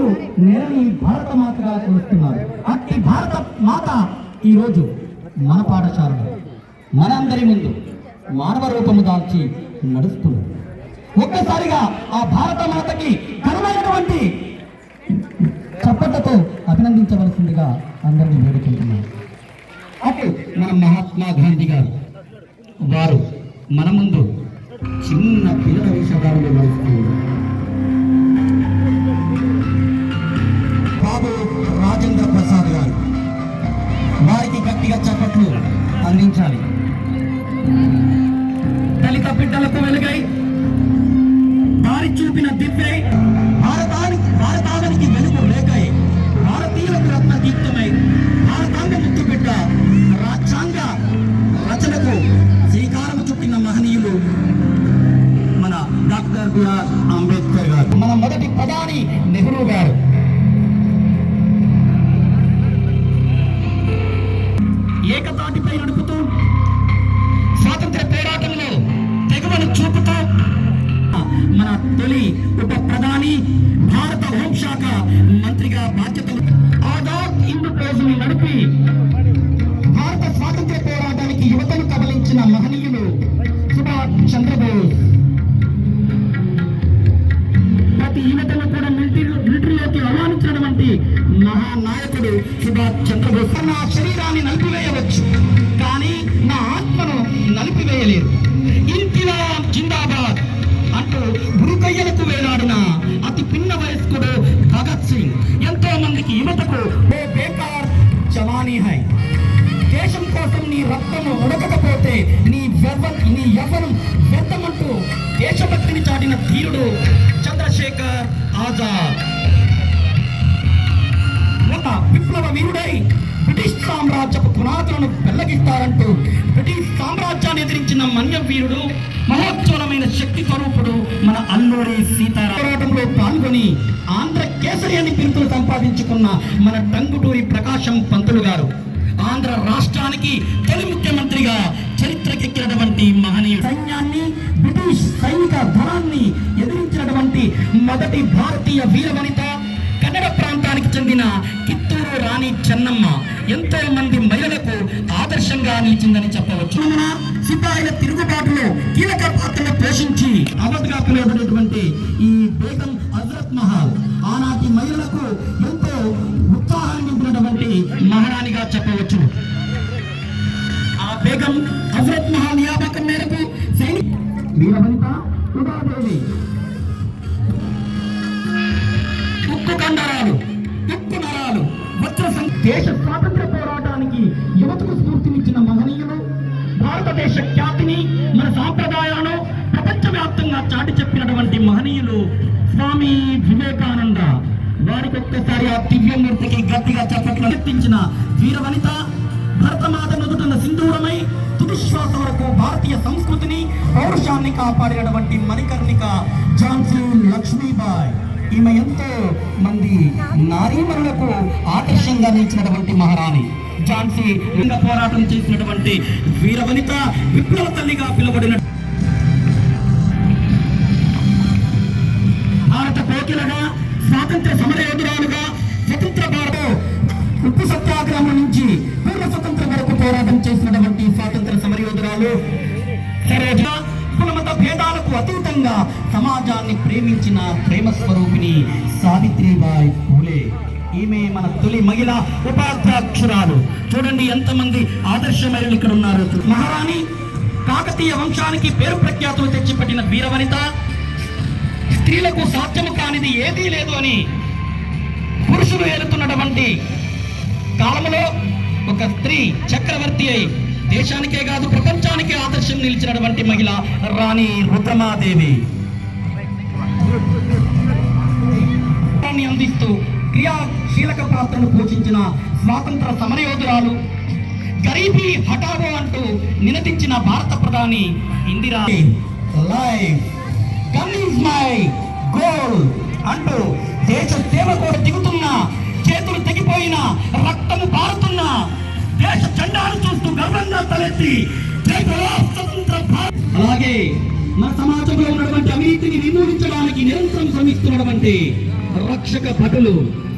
మహనీయులు నేలని భారత మాతగా కొలుస్తున్నారు. అట్టి భారత మాత ఈరోజు మన పాఠశాలలో మనందరి ముందు మానవ రూపము దాల్చి నడుస్తుంది. ఒక్కసారిగా ఆ భారత మాతకి ఘనమైనటువంటి చప్పట్లతో అభినందించవలసిందిగా అందరినీ వేడుకుంటున్నారు. అటు మన మహాత్మా గాంధీ గారు వారు మన ముందు చిన్న పిల్లల విషయాలను నడుస్తున్నారు. బాబు రాజేంద్ర ప్రసాద్ గారు వారికి గట్టిగా చప్పట్లు అందించాలి. దళిత బిడ్డలకు వెలుగై దారి చూపిన దివ్యై భారతానికి వెలుగు రేఖై భారతీయులకు రత్న దీప్తమై భారతాంగ ముత్తు బిడ్డ రాజ్యాంగ రచనకు శ్రీకారం చుట్టిన మహనీయులు మన డాక్టర్ బిఆర్ అంబేద్కర్ గారు, మన మొదటి ప్రధాని నెహ్రూ గారు. ఏకతాటిపై నడుపుతూ స్వాతంత్ర పోరాటంలో తెగువను చూపుతూ మన తొలి ఉప ప్రధాని భారత హోంశాఖ మంత్రిగా బాధ్యతలు ఆజాద్ హింద్ ఫౌజ్ని నడిపి భారత స్వాతంత్ర పోరాటానికి యువతను కబలించిన మహనీయులు సుభాష్ చంద్రబోస్. ప్రతి యువతను కూడా మిలిటరీలోకి ఆహ్వానించినటువంటి మహానాయకుడు సుభాష్ చంద్రబోస్. నా శరీరాన్ని నలిపివేయవచ్చు కానీ నా ఆత్మను నలిపివేయలేరు. ఇన్కిలాబ్ జిందాబాద్ అంటూ గురుకయ్యలకు వేలాడిన అతి పిన్న వయస్కుడు భగత్ సింగ్. ఎంతో మందికి యువతకు ఓ బేకార్ జవానీ హై, దేశం కోసం నీ రక్తము ఉడకకపోతే నీ యవ్వనం వ్యర్థమంటూ దేశభక్తిని చాటిన ధీరుడు చంద్రశేఖర్ ఆజాద్. ఒక విప్లవ వీరుడై బ్రిటిష్ సామ్రాజ్యపు పునాదులను పెళ్లగిస్తారంటూ బ్రిటిష్ సామ్రాజ్యాన్ని ఎదిరించిన మన్యం వీరుడు మహోజ్వలమైన శక్తి స్వరూపుడు మన అల్లూరి సీతారాం. పోరాటంలో పాల్గొని ఆంధ్ర కేసరి అని పిలుపులు సంపాదించుకున్న మన టంగుటూరి ప్రకాశం పంతులు గారు. ఆంధ్ర రాష్ట్రానికి తొలి ముఖ్యమంత్రిగా చరిత్రకెక్కినటువంటి మహనీయుడు. సైన్యాన్ని బ్రిటిష్ సైనిక దళాన్ని ఎదిరించినటువంటి మొదటి భారతీయ వీరవనిత కన్నడ ప్రాంతానికి చెందిన కిత్తూరు రాణి చెన్నమ్మ ఎంతో మంది మహిళలకు ఆదర్శంగా నిలిచిందని చెప్పవచ్చు. సిపాయిల తిరుగుబాటులో కీలక పాత్రను పోషించి అవధ్గా పిలువబడేటువంటి ఈ బేగం హజరత్ మహల్ ఆనాటి మహిళలకు ఎంతో ఉత్సాహాన్ని నింపినటువంటి మహారాణిగా చెప్పవచ్చు. ఆ బేగం హజరత్ మహల్ నియామకం మేరకు వీరవనిత ఉదాదేవి ఉక్కు కండరాలు, ఉక్కు నరాలు, దేశ స్వాతంత్ర పోరాటానికి యువతకు స్ఫూర్తినిచ్చిన మహనీయులు, భారతదేశ ఖ్యాతిని మన సాంప్రదాయాలను ప్రపంచవ్యాప్తంగా చాటి చెప్పినటువంటి మహనీయులు స్వామి వివేకానంద. వారికి ఒక్కసారి ఆ దివ్యమూర్తికి గట్టిగా చప్పట్లు ఎత్తించిన వీరవనిత భరతమాత నుదుటన సింధూరమై తుది శ్వాస వరకు భారతీయ సంస్కృతిని పౌరుషాన్ని కాపాడినటువంటి మణికర్ణిక ఝాన్సీ లక్ష్మీబాయి. ఈమె ఎంతో మంది నారీమణులకు ఆదర్శంగా నిలిచినటువంటి మహారాణి. ఝాన్సీ లింగ పోరాటం చేసినటువంటి వీరవనిత, విప్లవ తల్లిగా పిలువబడిన భారత కోకిలగా, స్వాతంత్ర సమరయోధురాలుగా, స్వతంత్ర భారత ఉప్పు సత్యాగ్రహం నుంచి పూర్వ స్వతంత్ర వరకు పోరాటం చేసినటువంటి స్వాతంత్ర సమరయోధురాలు సరోజ. కులమత భేదాలకు అతీతంగా సమాజాన్ని ప్రేమించిన ప్రేమ స్వరూపిణి సావిత్రిబాయి పూలే. ఈమె మన తొలి మహిళా ఉపాధ్యక్షురాలు. చూడండి ఎంతమంది ఆదర్శ మహిళలు ఇక్కడ ఉన్నారు. మహారాణి కాకతీయ వంశానికి పేరు ప్రఖ్యాతులు తెచ్చిపెట్టిన వీరవనిత, స్త్రీలకు సాధ్యము కానిది ఏదీ లేదు అని పురుషులు ఏలుతున్నటువంటి కాలంలో ఒక స్త్రీ చక్రవర్తి అయి దేశానికే కాదు ప్రపంచానికే ఆదర్శం నిలిచినటువంటి మహిళ రాణి రుద్రమాదేవి. అందిస్తూ క్రియాశీలక పాత్రను పోషించిన స్వాతంత్ర సమరయోధురాలు, గరీబీ హఠావో అంటూ నినదించిన భారత ప్రధాని Indira. Life gun is my goal అంటూ దేశ సేవ కూడా దిగుతున్న, చేతులు తెగిపోయిన, రక్తము పారుతున్న దేశ జెండాను చూస్తూ గర్వంగా తలెత్తి అలాగే మన సమాజంలో ఉన్నటువంటి అవినీతిని నిర్మూలించడానికి నిరంతరం శ్రమిస్తున్నటువంటి రక్షక భటులు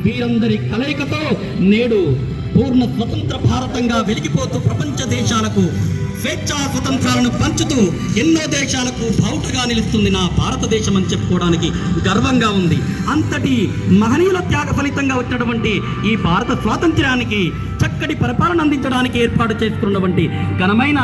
వీరందరి కలయికతో నేడు పూర్ణ స్వతంత్ర భారతంగా వెలిగిపోతూ ప్రపంచ దేశాలకు స్వేచ్ఛా స్వతంత్రాలను పంచుతూ ఎన్నో దేశాలకు బావుటగా నిలుస్తుంది నా భారతదేశం అని చెప్పుకోవడానికి గర్వంగా ఉంది. అంతటి మహనీయుల త్యాగ ఫలితంగా వచ్చినటువంటి ఈ భారత స్వాతంత్ర్యానికి చక్కటి పరిపాలన అందించడానికి ఏర్పాటు చేసుకున్నటువంటి ఘనమైన